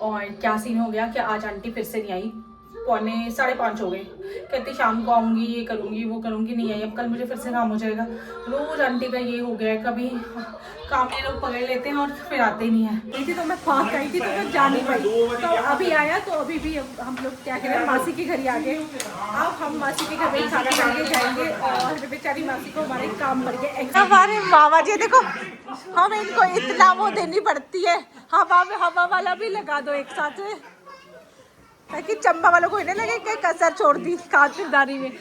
और क्या सीन हो गया कि आज आंटी फिर से नहीं आई, 4:45 हो गए। कहती शाम को आऊँगी, ये करूँगी वो करूँगी, नहीं आई। अब कल मुझे फिर से काम हो जाएगा। रोज आंटी का ये हो गया है, कभी काम ये लोग पकड़ लेते हैं और फिर आते ही नहीं है। गई थी तो मैं भाग गई थी तो मैं जा नहीं पाई, तो अभी आया तो अभी भी हम लोग क्या करें, मासी के घर ही आ गए। अब हम मासी के घर में खाना खा के जाएंगे और बेचारी मासी को हमारे काम बढ़ गए। हमारे मामा जी देखो, हम इनको इतना वो देनी पड़ती है, हवा वाला भी लगा दो एक साथ में, ताकि चंबा वालों को इन्हें लगे कि कसर छोड़ दी खातिरदारी में।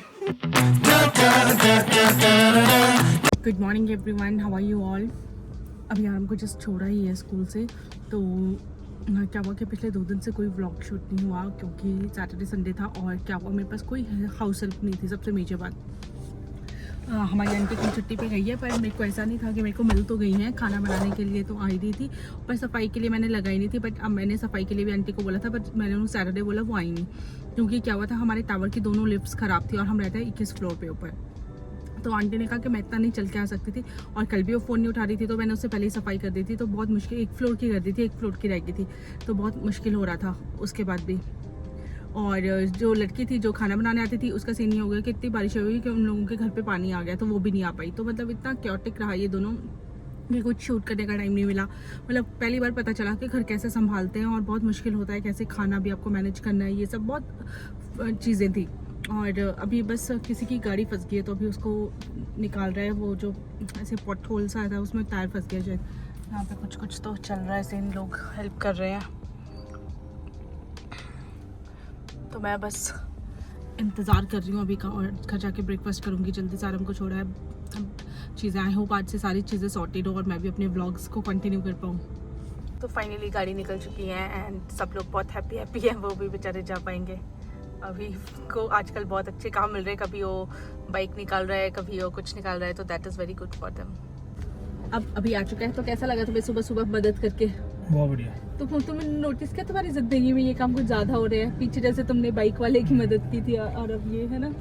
Good morning everyone, how are you all. अभी आराम को जस्ट छोड़ा ही है स्कूल से, तो क्या हुआ कि पिछले 2 दिन से कोई व्लॉग शूट नहीं हुआ क्योंकि सैटरडे संडे था। और क्या हुआ, मेरे पास कोई हाउस हेल्प नहीं थी। सबसे मेजर बात, हमारी आंटी की छुट्टी पे गई है, पर मेरे को ऐसा नहीं था कि मेरे को मिल तो गई है, खाना बनाने के लिए तो आई रही थी, पर सफाई के लिए मैंने लगाई नहीं थी। बट अब मैंने सफाई के लिए भी आंटी को बोला था, बट मैंने उन्हें सैटरडे बोला, वो आई नहीं। क्योंकि क्या हुआ था, हमारे टावर की दोनों लिफ्ट्स ख़राब थी और हम रहते हैं 21 फ्लोर पे ऊपर। तो आंटी ने कहा कि मैं इतना नहीं चल के आ सकती थी, और कल भी वो फ़ोन नहीं उठा रही थी, तो मैंने उससे पहले ही सफाई कर दी थी। तो बहुत मुश्किल, 1 फ्लोर की कर दी थी, 1 फ्लोर की रह गई थी, तो बहुत मुश्किल हो रहा था उसके बाद भी। और जो लड़की थी जो खाना बनाने आती थी, उसका सीन ये हो गया कि इतनी बारिश हुई कि उन लोगों के घर पे पानी आ गया, तो वो भी नहीं आ पाई। तो मतलब इतना क्योटिक रहा ये दोनों कि कुछ शूट करने का टाइम नहीं मिला। मतलब पहली बार पता चला कि घर कैसे संभालते हैं, और बहुत मुश्किल होता है, कैसे खाना भी आपको मैनेज करना है, ये सब बहुत चीज़ें थी। और अभी बस किसी की गाड़ी फंस गई है, तो अभी उसको निकाल रहा है। वो जो ऐसे पॉट होल सा था उसमें टायर फंस गया शायद। यहाँ पे कुछ तो चल रहा है, सीन लोग हेल्प कर रहे हैं। तो मैं बस इंतज़ार कर रही हूँ अभी का, और घर जाके ब्रेकफास्ट करूँगी। जल्दी से आराम को छोड़ा है चीज़ें। आई होप आज से सारी चीज़ें सॉर्टेड हो और मैं भी अपने व्लॉग्स को कंटिन्यू कर पाऊँ। तो फाइनली गाड़ी निकल चुकी है एंड सब लोग बहुत हैप्पी हैं। वो भी बेचारे जा पाएंगे। अभी को आजकल बहुत अच्छे काम मिल रहे हैं, कभी वो बाइक निकाल रहा है, कभी वो कुछ निकाल रहा है, तो that is very good for them. अब अभी आ चुका है, तो कैसा लगा तुम्हें सुबह सुबह मदद करके? बहुत बढ़िया। तो तुमने नोटिस किया तुम्हारी जिंदगी में ये काम कुछ ज्यादा हो रहे हैं? पीछे जैसे तुमने बाइक वाले की मदद की थी, और अब ये है ना,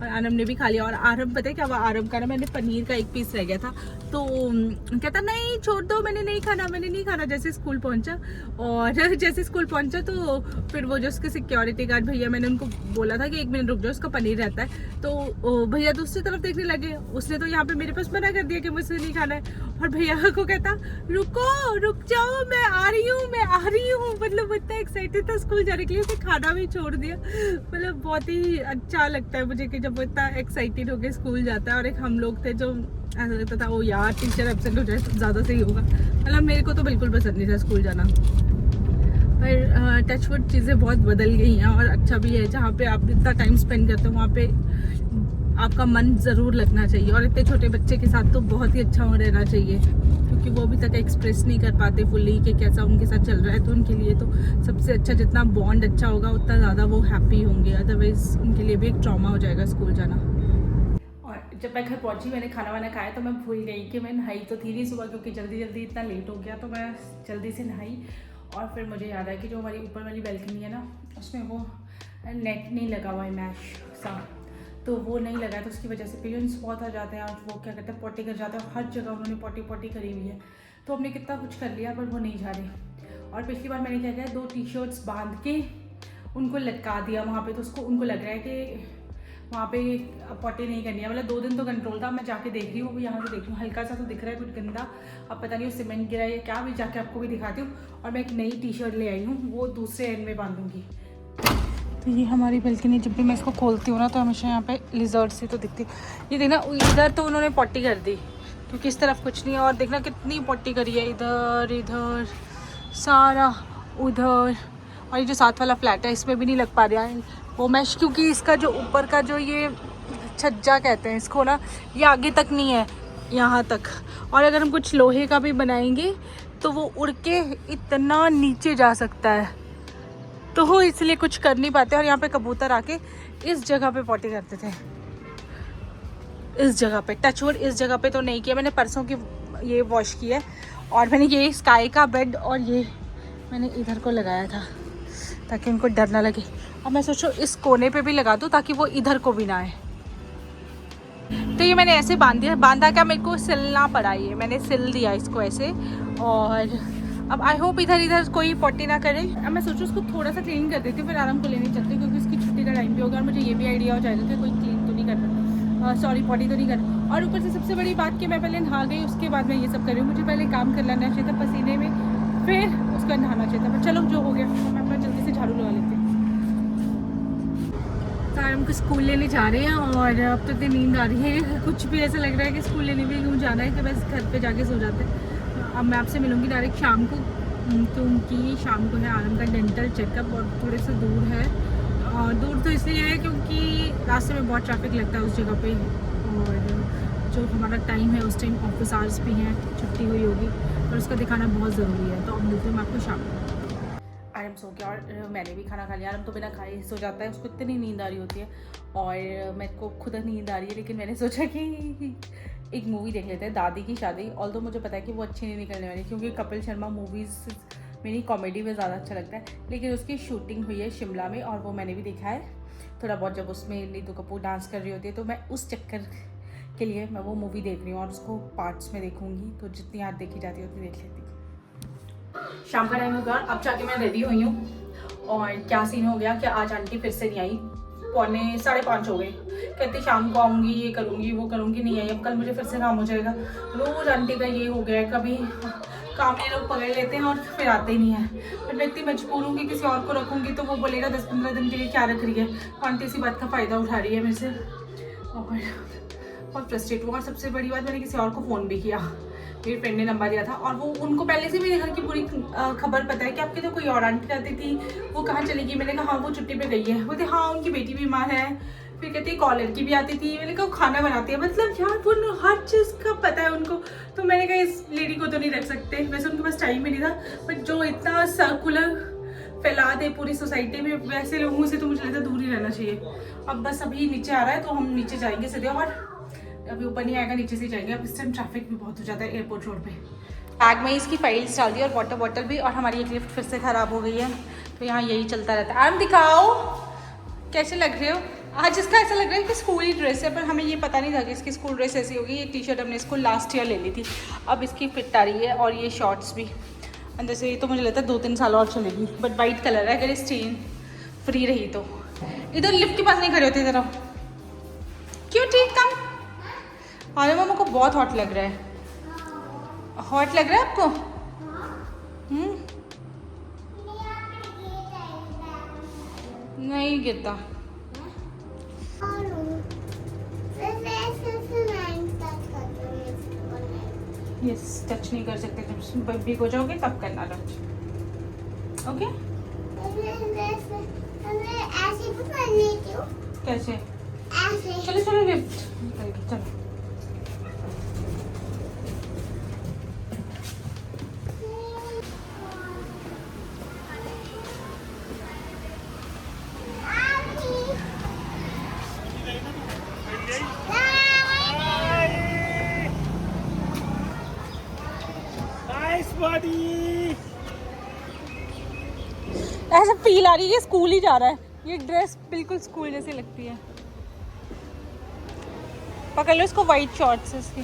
और आरम ने भी खा लिया। और आरम पता है क्या हुआ, आरम का ना, मैंने पनीर का 1 पीस रह गया था, तो कहता नहीं छोड़ दो, मैंने नहीं खाना। जैसे स्कूल पहुंचा, और जैसे स्कूल पहुंचा तो फिर वो जो उसके सिक्योरिटी गार्ड भैया, मैंने उनको बोला था कि 1 मिनट रुक जाओ, उसका पनीर रहता है। तो भैया दूसरी तरफ देखने लगे, उसने तो यहाँ पे मेरे पास मना कर दिया कि मुझसे नहीं खाना है। और भैया को कहता रुक जाओ, मैं आ रही हूँ। मतलब इतना एक्साइटेड था स्कूल जाने के लिए, उसने खाना भी छोड़ दिया। मतलब बहुत ही अच्छा लगता है मुझे कि जब वो इतना एक्साइटेड होकर स्कूल जाता है। और एक हम लोग थे जो ऐसा लगता था ओ यार टीचर एब्सेंट हो जाए तो ज़्यादा सही होगा। मतलब मेरे को तो बिल्कुल पसंद नहीं था स्कूल जाना, पर टचवुड चीज़ें बहुत बदल गई हैं और अच्छा भी है। जहाँ पे आप इतना टाइम स्पेंड करते हो वहाँ पे आपका मन ज़रूर लगना चाहिए, और इतने छोटे बच्चे के साथ तो बहुत ही अच्छा रहना चाहिए, क्योंकि वो अभी तक एक्सप्रेस नहीं कर पाते फुल्ली कि कैसा उनके साथ चल रहा है। तो उनके लिए तो सबसे अच्छा, जितना बॉन्ड अच्छा होगा उतना ज़्यादा वो हैप्पी होंगे, अदरवाइज़ उनके लिए भी एक ट्रॉमा हो जाएगा स्कूल जाना। और जब मैं घर पहुंची, मैंने खाना वाना खाया, तो मैं भूल गई कि मैं नहाई तो थी नहीं सुबह, क्योंकि जल्दी इतना लेट हो गया, तो मैं जल्दी से नहाई। और फिर मुझे याद आया कि जो हमारी ऊपर वाली बैल्कनी है ना, उसमें वो नेट नहीं लगा हुआ है, मैश सा, तो वो नहीं लगा है, तो उसकी वजह से पेरेंट्स बहुत आ जाते हैं और वो क्या कहते हैं पॉटी कर जाते हैं। हर जगह उन्होंने पॉटी करी हुई है, तो हमने कितना कुछ कर लिया पर वो नहीं जा रहे। और पिछली बार मैंने क्या किया, 2 टी-शर्ट्स बांध के उनको लटका दिया वहाँ पे, तो उसको उनको लग रहा है कि वहाँ पे पॉटी नहीं करनी है। मतलब 2 दिन तो कंट्रोल था। मैं जाके देख रही हूँ, वो यहाँ से देख रही हूँ, हल्का सा तो दिख रहा है कुछ गंदा, अब पता नहीं वो सीमेंट गिरा है या क्या, भी जाके आपको भी दिखाती हूँ। और मैं एक नई टी-शर्ट ले आई हूँ, वो दूसरे एंड में बांधूंगी। तो ये हमारी बल्कि जब भी मैं इसको खोलती हूँ ना, तो हमेशा यहाँ पे लिजर्ड सी तो दिखती। ये देखना, इधर तो उन्होंने पॉटी कर दी क्योंकि इस तरफ कुछ नहीं है, और देखना कितनी पॉटी करी है, इधर सारा उधर। और ये जो साथ वाला फ्लैट है इसमें भी नहीं लग पा रहा है वो मैश, क्योंकि इसका जो ऊपर का जो ये छज्जा कहते हैं इसको ना, ये आगे तक नहीं है, यहाँ तक। और अगर हम कुछ लोहे का भी बनाएंगे तो वो उड़ के इतना नीचे जा सकता है, तो वो इसलिए कुछ कर नहीं पाते। और यहाँ पे कबूतर आके इस जगह पे पॉटी करते थे, इस जगह पे। टचवुड इस जगह पे तो नहीं किया मैंने, परसों की ये वॉश की है। और मैंने ये स्काई का बेड और ये मैंने इधर को लगाया था ताकि उनको डर ना लगे। अब मैं सोचो इस कोने पे भी लगा दूँ ताकि वो इधर को भी ना आए। तो ये मैंने ऐसे बांधा क्या, मेरे को सिलना पड़ा, ये मैंने सिल दिया इसको ऐसे। और अब आई होप इधर इधर कोई पॉटी ना करे। अब मैं सोचूँ उसको थोड़ा सा क्लीन कर देती हूँ, फिर आराम को लेने चलती हूँ, क्योंकि उसकी छुट्टी का टाइम भी होगा और मुझे ये भी आइडिया हो जाएगा कि कोई क्लीन तो नहीं करना, सॉरी पॉटी तो नहीं करना। और ऊपर से सबसे बड़ी बात कि मैं पहले नहा गई, उसके बाद मैं ये सब कर रही हूँ। मुझे पहले काम कर लेना चाहिए था पसीने में, फिर उसके बाद नहाना चाहिए था। पर चलो जो हो गया, मैं अपना जल्दी से झाड़ू लगा लेती हूँ। आराम को स्कूल लेने जा रहे हैं और अब तो इतनी नींद आ रही है, कुछ भी ऐसा लग रहा है कि स्कूल लेने भी क्यों जाना है कि बस घर पे जाके सो जाते हैं। अब मैं आपसे मिलूँगी डायरेक्ट शाम को, क्योंकि शाम को है आराम का डेंटल चेकअप और थोड़े से दूर है। और दूर तो इसलिए है क्योंकि रास्ते में बहुत ट्रैफिक लगता है उस जगह पे, और जो हमारा टाइम है उस टाइम ऑफिस आवर्स भी हैं, छुट्टी हुई होगी, और उसका दिखाना बहुत ज़रूरी है। तो अब मिलते हैं मैं आपको शाम को। आराम सो गया और मैंने भी खाना खा लिया। आराम तो बिना खाए सो जाता है, उसको इतनी नींद आ रही होती है और मेरे को खुद नींद आ रही है, लेकिन मैंने सोचा कि एक मूवी देख लेते हैं, दादी की शादी। ऑल्दो मुझे पता है कि वो अच्छी नहीं निकलने वाली, क्योंकि कपिल शर्मा मूवीज़ मेरी कॉमेडी में ज़्यादा अच्छा लगता है, लेकिन उसकी शूटिंग हुई है शिमला में और वो मैंने भी देखा है थोड़ा बहुत। जब उसमें नीतू कपूर डांस कर रही होती है, तो मैं उस चक्कर के लिए मैं वो मूवी देख रही हूँ और उसको पार्ट्स में देखूँगी, तो जितनी याद देखी जाती है उतनी देख लेती हूँ। शाम का टाइम होगा, अब जाके मैं रेडी हुई हूँ और क्या सीन हो गया कि आज आंटी फिर से नहीं आई, 4:45 हो गए। कहती शाम को आऊँगी, ये करूँगी वो करूँगी, नहीं आई। अब कल मुझे फिर से काम हो जाएगा। रोज़ आंटी का ये हो गया है, कभी काम ये लोग पकड़ लेते हैं और फिर आते ही नहीं है। फिर मैं इतनी मजबूर हूँ कि किसी और को रखूँगी तो वो बोलेगा 10-15 दिन के लिए क्या रख रही है। तो आंटी इसी बात का फ़ायदा उठा रही है मेरे से और बहुत फ्रस्ट्रेट हुआ। और सबसे बड़ी बात, मैंने किसी और को फ़ोन भी किया, मेरी फ्रेंड ने नंबर दिया था और वो उनको पहले से मेरे घर की पूरी खबर पता है कि आपके तो कोई और आंटी रहती थी, वो कहाँ चलेगी। मैंने कहा हाँ वो छुट्टी पे गई है। बोलते हाँ उनकी बेटी बीमार है। फिर कहती कॉल लड़की भी आती थी। मैंने कहा खाना बनाती है, मतलब यार वो हर चीज़ का पता है उनको। तो मैंने कहा इस लेडी को तो नहीं रख सकते, वैसे उनके पास टाइम ही नहीं था, बट जो इतना सर्कुलर फैला दे पूरी सोसाइटी में, वैसे लोगों से तो मुझे लगता है दूर ही रहना चाहिए। अब बस अभी नीचे आ रहा है तो हम नीचे जाएंगे सीधे, और अभी ऊपर नहीं आएगा, नीचे से जाएंगे। अब इस टाइम ट्रैफिक भी बहुत हो जाता है एयरपोर्ट रोड पे। बैग में इसकी फाइल्स डाल दी और वाटर बॉटल भी, और हमारी एक लिफ्ट फिर से ख़राब हो गई है, तो यहाँ यही चलता रहता है। आराम दिखाओ कैसे लग रहे हो। आज इसका ऐसा लग रहा है कि स्कूल ही ड्रेस है, पर हमें ये पता नहीं था कि इसकी स्कूल ड्रेस ऐसी होगी। ये टी शर्ट हमने इसको लास्ट ईयर ले ली थी, अब इसकी फिट आ रही है, और ये शॉर्ट्स भी अंदर से। ये तो मुझे लगता है 2-3 साल और चलेगी, बट वाइट कलर है, अगर स्टेन फ्री रही तो। इधर लिफ्ट के पास नहीं खड़े होते ज़रा, क्यों? ठीक कम। अरे मामा को बहुत हॉट लग रहा है। हॉट लग रहा है आपको? नहीं गिरता। यस, टच नहीं कर सकते, जब बिग हो जाओगे तब करना टच, ओके? कैसे? चलो चलो लिफ्ट चलो। ऐसा फील आ रही है स्कूल ही जा रहा है। ये ड्रेस बिल्कुल स्कूल जैसी लगती है। पकड़ लो इसको, वाइट शॉर्ट्स इसकी।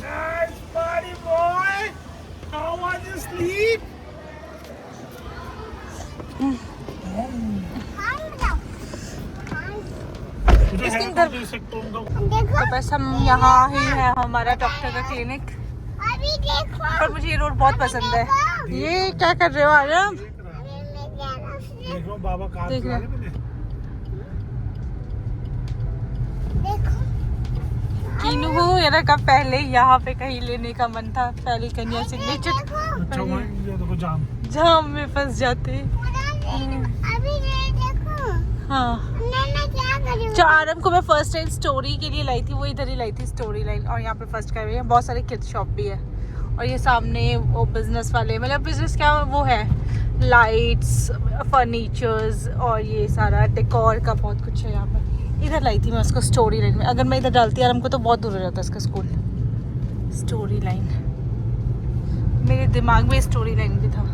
तो बस हम यहाँ ही है, हमारा डॉक्टर का क्लिनिक। पर मुझे ये रोड बहुत पसंद है। ये क्या कर रहे हो आराम? बाबा काम देख रहे कीनू मेरा का पहले यहाँ पे कहीं लेने का मन था, पहले कन्या सिग्नेचर। अच्छा हुआ ये देखो जाम में फंस जाते। हाँ, जो आरम को मैं फर्स्ट टाइम स्टोरी के लिए लाई थी, वो इधर ही लाई थी, स्टोरी लाइन। और यहाँ पे फर्स्ट कर रही है, बहुत सारे किड्स शॉप भी है। और ये सामने वो बिजनेस वाले, मतलब बिजनेस क्या वो है, लाइट्स, फर्नीचर्स और ये सारा डेकोर का बहुत कुछ है यहाँ पर। इधर लाई थी मैं उसको स्टोरी लाइन में। अगर मैं इधर डालती आरम को तो बहुत दूर हो जाता है इसका स्कूल। स्टोरी लाइन, मेरे दिमाग में स्टोरी लाइन भी था।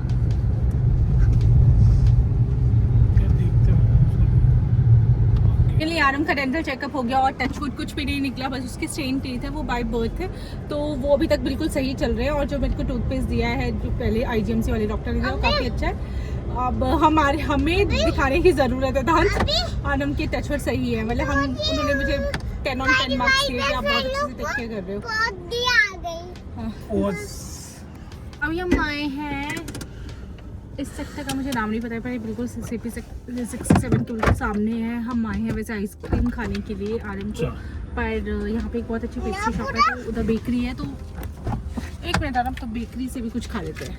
आरम का डेंटल चेकअप हो गया और टचवुड कुछ भी नहीं निकला, बस उसके स्ट्रेन टीथ है वो बाय बर्थ है, तो वो अभी तक बिल्कुल सही चल रहे हैं। और जो मेरे को टूथपेस्ट दिया है जो पहले IGMC वाले डॉक्टर ने दिया वो काफ़ी अच्छा है। अब हमें दिखाने की ज़रूरत है दांत। आनम के टचवुड सही है, मतलब उन्होंने मुझे 10 on 10 मार्क्स दिए कि आप बहुत अच्छे से टेक केयर कर रहे हो। अभी हम आए हैं इस सेक्टर का मुझे नाम नहीं पता है, पर बिल्कुल CP 67 के सामने है। हम आए हैं वैसे आइसक्रीम खाने के लिए आरम को, पर यहाँ पे एक बहुत अच्छी पेस्ट्री शॉप है, तो उधर बेकरी है, तो एक मिनट आरम, तो बेकरी से भी कुछ खा लेते हैं।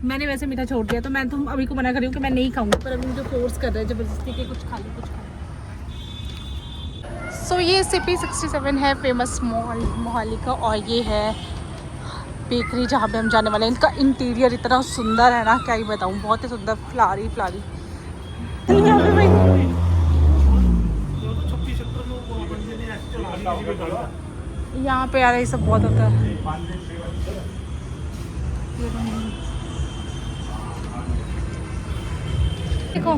मैंने वैसे मीठा छोड़ दिया, तो मैं तो अभी को मना कर रही हूँ कि मैं नहीं खाऊंगी, पर अभी मुझे फोर्स कर रहा है जबरदस्ती के कुछ खा लो कुछ खा लो। सो ये CP 67 है फेमस मॉल मोहाली का, और ये है बेकरी जहाँ पे हम जाने वाले हैं। इनका इंटीरियर इतना सुंदर है ना, क्या ही बताऊँ, बहुत ही सुंदर, फ्लारी फ्लारी। यहाँ पे यार ये सब बहुत होता है। देखो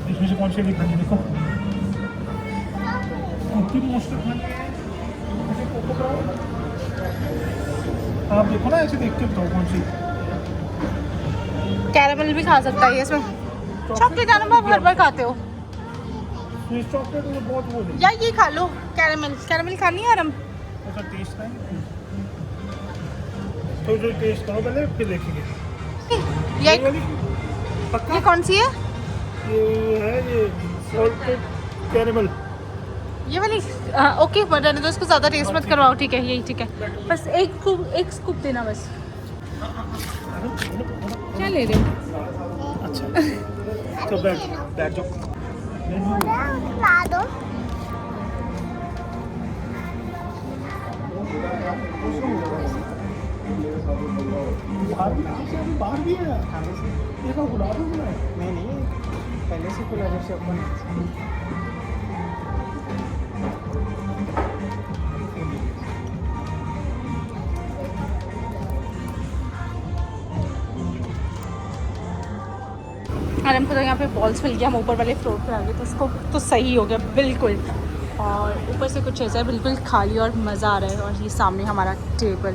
इसमें से कौन सी लिखा है, देखो आप देखो ना, ऐसे देख के बताओ कौन सी। कैरामल भी खा सकता है इसमें, चॉकलेट आना आप हर बार खाते हो। चॉकलेट बहुत वो है या ये खा लो, कैरामल कैरामल खानी है आरम। ऐसा टेस्ट है, तो जो टेस्ट करो पहले फिर देखेंगे। ये कौन सी है? ये है ये सॉल्टेड कैरेमल, ये वाली। ओके, बटन तो इसको ज़्यादा टेस्ट मत करवाओ, ठीक है, यही ठीक है। बस एक स्कूप देना बस। क्या ले रहे हो? अच्छा तो बैठ जाओ। ला दो। बाहर भी है, देखो बुला दो। नहीं पहले से खुला जब से ओपन। आरम को तो यहाँ पे बॉल्स मिल गया, हम ऊपर वाले फ्लोर पे आ गए, तो उसको तो सही हो गया बिल्कुल। और ऊपर से कुछ ऐसा है बिल्कुल खाली और मज़ा आ रहा है। और ये सामने हमारा टेबल,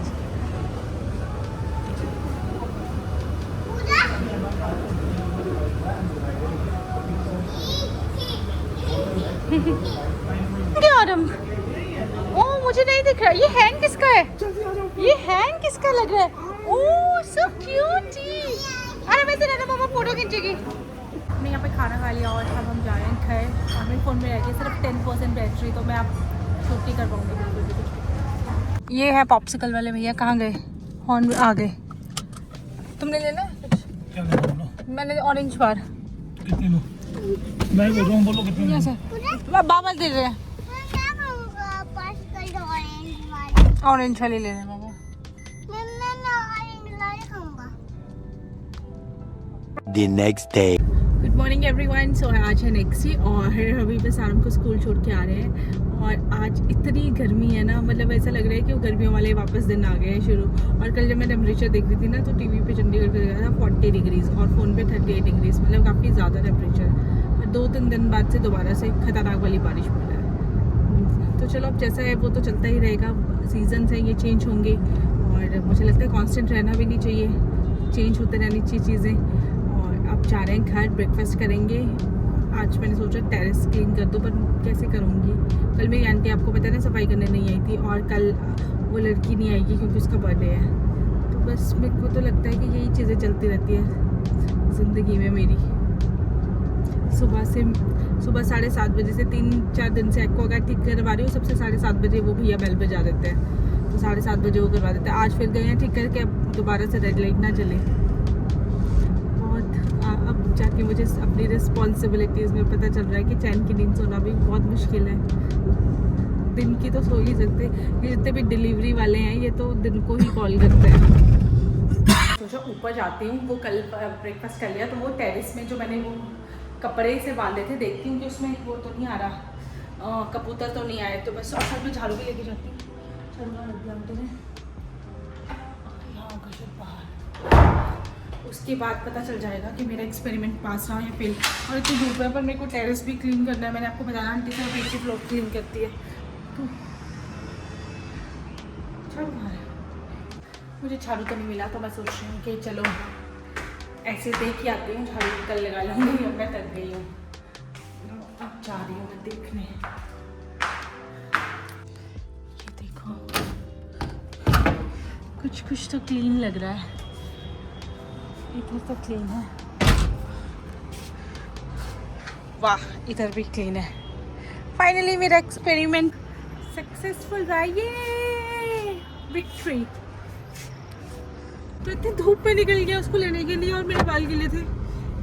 आरम ओ मुझे नहीं दिख रहा, ये हैंग किसका है? ये हैंग किसका लग रहा है? ओह सो क्यूटी। अरे वैसे रहना, मामा फोटो खींचेगी। हमने यहाँ पे खाना खा लिया और अब हम जा रहे हैं घर। और मेरे फ़ोन में रह गई सिर्फ 10% बैटरी, तो मैं आप शूट नहीं कर पाऊँगी बिल्कुल भी कुछ। ये है पॉप्सिकल वाले भैया, कहाँ गए? हॉर्न आ गए। तुमने लेना है कुछ? क्या लेना? मैंने ऑरेंज बार। कितनी लो? मैं बोल रहा हूँ, बोलो कितनी लो? बाबा दे रहे हैं, ऑरेंज वाली ले रहे हैं बाबा। The next day. Good morning everyone. So आज है नेक्स्ट डे और अभी बस आरम को स्कूल छोड़ के आ रहे हैं। और आज इतनी गर्मी है ना, मतलब ऐसा लग रहा है कि वो गर्मियों वाले वापस दिन आ गए हैं शुरू। और कल जब मैं टेम्परेचर देख रही थी ना, तो टीवी पे चंडीगढ़ का गया था 40 डिग्रीज और फ़ोन पे 38 डिग्रीज, मतलब काफ़ी ज़्यादा टेम्परेचर है। पर 2-3 दिन बाद से दोबारा से खतरनाक वाली बारिश पड़ रहा है। तो चलो अब जैसा है वो तो चलता ही रहेगा, सीजन्स हैं ये चेंज होंगे। और मुझे लगता है कांस्टेंट रहना भी नहीं चाहिए, चेंज होते रहनी चाहिए चीज़ें। और अब जा रहे हैं घर, ब्रेकफास्ट करेंगे। आज मैंने सोचा टेरेस क्लीन कर दो, पर कैसे करूँगी? कल मेरी आंटी, आपको पता है ना, सफाई करने नहीं आई थी, और कल वो लड़की नहीं आएगी क्योंकि उसका बर्थडे है। तो बस मेरे को तो लगता है कि यही चीज़ें चलती रहती है ज़िंदगी में मेरी। सुबह 7:30 बजे से 3-4 दिन से एक्वागार्ड ठीक करवा रही हूँ, सबसे 7:30 बजे वो भैया बेल बजा देते हैं, तो 7:30 बजे वो करवा देते हैं। आज फिर गए हैं ठीक करके, अब दोबारा से रेड लाइट ना चले। बहुत अब जाके मुझे अपनी रिस्पॉन्सिबिलिटीज़ में पता चल रहा है कि चैन की नींद सोना भी बहुत मुश्किल है। दिन की तो सो ही सकते, ये जितने भी डिलीवरी वाले हैं ये तो दिन को ही कॉल करते हैं। सोचा ऊपर जाती हूँ, वो कल ब्रेकफास्ट कर लिया, तो वो टेरेस में जो मैंने वो कपड़े से बांधे थे, देखती हूँ कि उसमें वो तो नहीं आ रहा, कबूतर तो नहीं आए। तो बस साथ में झाड़ू भी लेके जाती हूँ। झाड़ू रख दिया आंटी ने, यहाँ का बाहर उसके बाद पता चल जाएगा कि मेरा एक्सपेरिमेंट पास रहा या फेल। और इतनी धूप है, पर मेरे को टेरेस भी क्लीन करना है। मैंने आपको बताया आंटी से पीछे फ्लोर क्लीन करती है। तो झाड़ू कहाँ है? मुझे झाड़ू तो नहीं मिला, तो मैं सोच रही हूँ कि चलो ऐसे देख ही आती हूँ, झाड़ू कल लगा लूँगी। अब मैं थक गई हूँ, अब जा रही हूँ देखने। ये देखो कुछ कुछ तो क्लीन लग रहा है, इधर तो क्लीन है। वाह, इधर भी क्लीन है। फाइनली मेरा एक्सपेरिमेंट सक्सेसफुल रहा, ये विक्ट्री। तो इतनी धूप में निकल गया उसको लेने के लिए, और मेरे बाल गिले थे,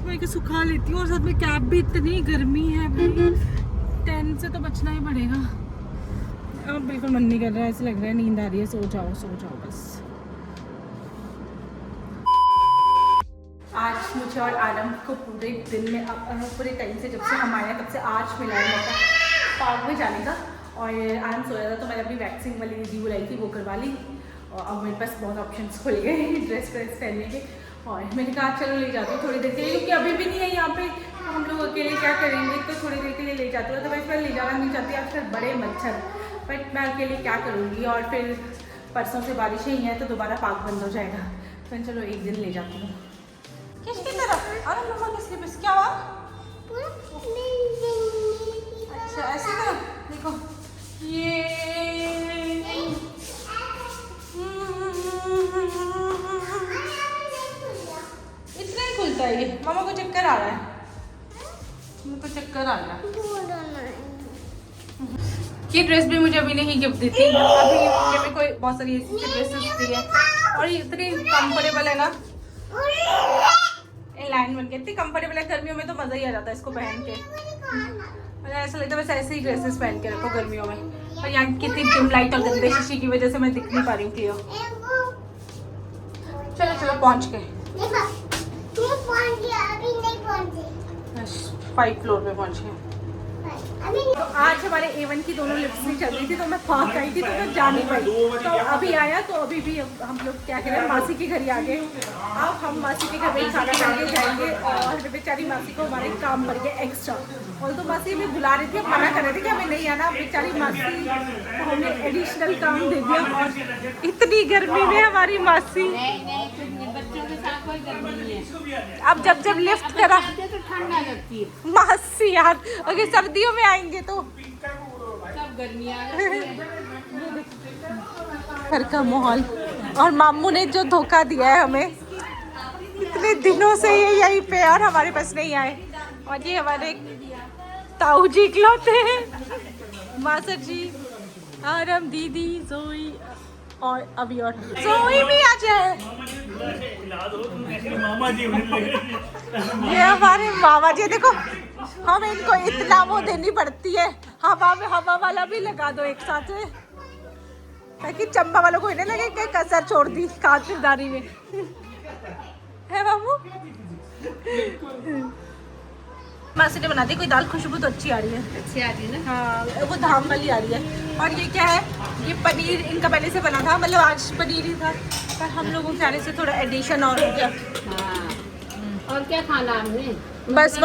मैं सुखा लेती हूँ। और साथ में कैब भी, इतनी गर्मी है भाई, 10 से तो बचना ही पड़ेगा। अब बिल्कुल मन नहीं कर रहा है, ऐसे लग रहा है नींद आ रही है। सो जाओ बस। आज मुझे और आलम को पूरे दिन में, पूरे टाइम से जब से हम आए तब से आज मिला है मौका पार्क में जाने का। और आलम सोया था तो मैंने अपनी वैक्सिंग वाली दीदी बुलाई थी, वो करवा ली। और अब मेरे पास बहुत ऑप्शंस खुल गए ड्रेस पहनने के। और मैंने कहा चलो ले जाती हूँ थोड़ी देर के लिए, क्योंकि अभी भी नहीं है यहाँ पे, तो हम लोग अकेले क्या करेंगे, तो थोड़ी देर के लिए ले जाती हूँ। तो मैं ले जाना नहीं चाहती, आजकल बड़े मच्छर, बट मैं अकेले क्या करूँगी। और फिर परसों से बारिशें ही हैं तो दोबारा पार्क बंद हो जाएगा, तो चलो एक दिन ले जाती हूँ। किसकी तरफ? अरे मम्मा किसकी बस क्या हुआ? अच्छा ऐसी तरफ देखो, ये इतना ही खुलता है ये। मामा को चक्कर आ रहा है, मुझको चक्कर आ रहा है। ये ड्रेस भी मुझे अभी नहीं गिफ्ट दी थी, अभी मेरे को बहुत सारी ऐसी ड्रेसेस दी है, और ये इतनी कंफर्टेबल है ना, लाइन बन के इतनी कंफर्टेबल है। गर्मियों में तो मजा ही आ जाता है इसको पहन के, मुझे ऐसा लगता है बस ऐसे ही ड्रेसेस पहन के रखो गर्मियों में। और यहाँ कितनी डिम लाइट और गंदे शीशे की वजह से मैं दिख नहीं पा रही हूँ क्लियर। चलो पहुँच गए, 5 फ्लोर पे पहुँच गए। तो आज हमारे A1 की दोनों लिप्स नहीं चल रही थी, तो मैं पार्क आई थी, तो मैं जा नहीं पाई। तो अभी आया, तो अभी भी हम लोग क्या करें, मासी के घर ही आ गए। अब हम मासी के घर में खाना खाने जाएंगे। और बेचारी मासी को हमारे काम पड़ गया एक्स्ट्रा, और तो मासी हमें बुला रही थी, मना कर रहे थे कि हमें नहीं आना। बेचारी मासी को हमने एडिशनल काम दे दिया, और इतनी गर्मी में हमारी मासी, बच्चों के साथ कोई गर्मी नहीं है। अब जब लिफ्ट करा तो ठंडा लगती है, मासी यार, अगर सर्दियों में आएंगे तो सब गर्मी आ गई है। घर का माहौल। और मामू ने जो धोखा दिया है हमें, इतने दिनों से ये यहीं पे और हमारे पास नहीं आए। और ये हमारे ताऊ जी इकलौते हैं, मासर जी, आरम, दीदी, जोई और अभी, और जोई भी आ जाए। मामा जी ये हमारे मामा जी, देखो हम इनको इतना वो देनी पड़ती है, हवा में हवा वाला भी लगा दो एक साथ में, ताकि चंबा वालों को इन्हें लगे कि कसर छोड़ दी खातिरदारी में, है मामू? मासी ने बना दी कोई दाल, खुशबू तो अच्छी आ रही है। अच्छी आ रही है ना? हाँ, वो धाम वाली आ रही है। और ये क्या है, ये पनीर इनका पहले से बना था, मतलब आज पनीर ही था, पर हम लोगों के आने से थोड़ा एडिशन और हो गया। हाँ। और क्या खाना हमने? बस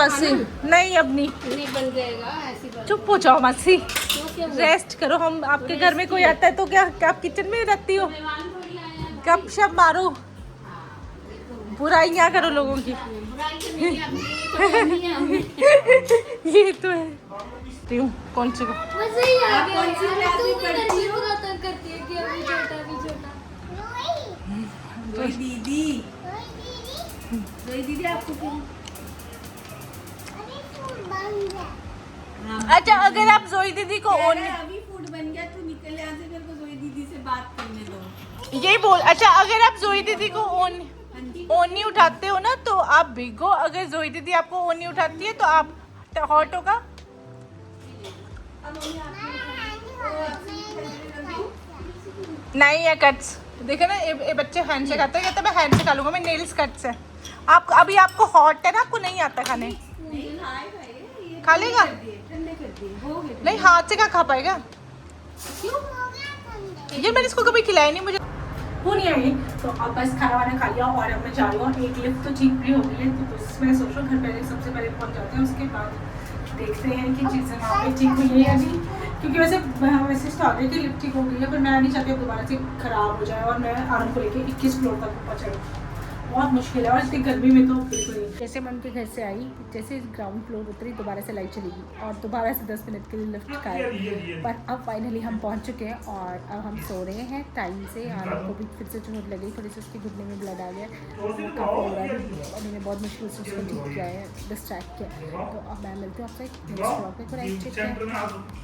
नहीं, अब नहीं बन जाएगा, ऐसी बात। चुप हो जाओ मासी, तो क्या हुआ? रेस्ट करो। हम आपके घर में कोई आता है तो क्या आप किचन में रहती हो? मेहमान थोड़ी आए हैं। गपशप मारो, बुराइयां करो लोगों की। बुराई तो नहीं है, हमने तो करनी है हमने। ये तो है। कौन सी को? आप कौन सी क्लास में पढ़ती हो? दीदी आपको क्या? अच्छा, अगर आप जोई दीदी को अभी फूड बन गया, तू निकल यहाँ से, मेरे को जोई दीदी से बात करने दो। ये बोल, अच्छा अगर आप जोई दीदी को ओनी उठाते हो ना तो आप भिगो, अगर जोई दीदी आपको ओनी उठाती है तो आप हॉट होगा। नहीं है कट्स, देखो ना ये बच्चे हैंड से खाते हैं, कहते मैं हैंड से खा लूंगा, मैं नेल्स कट्स है। आप अभी आपको हॉट है ना, आपको नहीं आता खाने, खा लेगा? नहीं, हाथ से क्या खा पाएगा? ये मैंने इसको कभी खिलाया नहीं। मुझे हो नहीं आई। तो अब बस खाना वाना खा लिया और अब मैं जा रही हूँ। एक लिफ्ट तो ठीक भी हो गई है, तो बस मैं सोच रहा हूँ घर पहले सबसे पहले पहुँच जाते हैं, उसके बाद देखते हैं कि चीज़ें वहाँ पे ठीक हुई है या नहीं। क्योंकि वैसे स्टार्टर की लिफ्ट ठीक हो गई है, पर मैं नहीं चाहती अब दोबारा से ख़राब हो जाए और मैं आरम को लेके 21 फ्लोर तक पहुँचाई। बहुत मुश्किल है और इतनी गर्मी में तो बिल्कुल नहीं। जैसे मैं उनके घर से आई, जैसे ग्राउंड फ्लोर उतरी, दोबारा से लाइट चलेगी और दोबारा से 10 मिनट के लिए लिफ्ट का है। पर अब फाइनली हम पहुंच चुके हैं और अब हम सो रहे हैं टाइम से। आराम को भी फिर से चोट लगी, थोड़ी सी उसके घुटने में ब्लड आ गया, काफ़ी हो रहा है और मैंने बहुत मुश्किल से उसको ठीक किया है, डिस्ट्रैक्ट किया। तो अब मैं मिलती हूँ आपसे नेक्स्ट ब्लॉग में।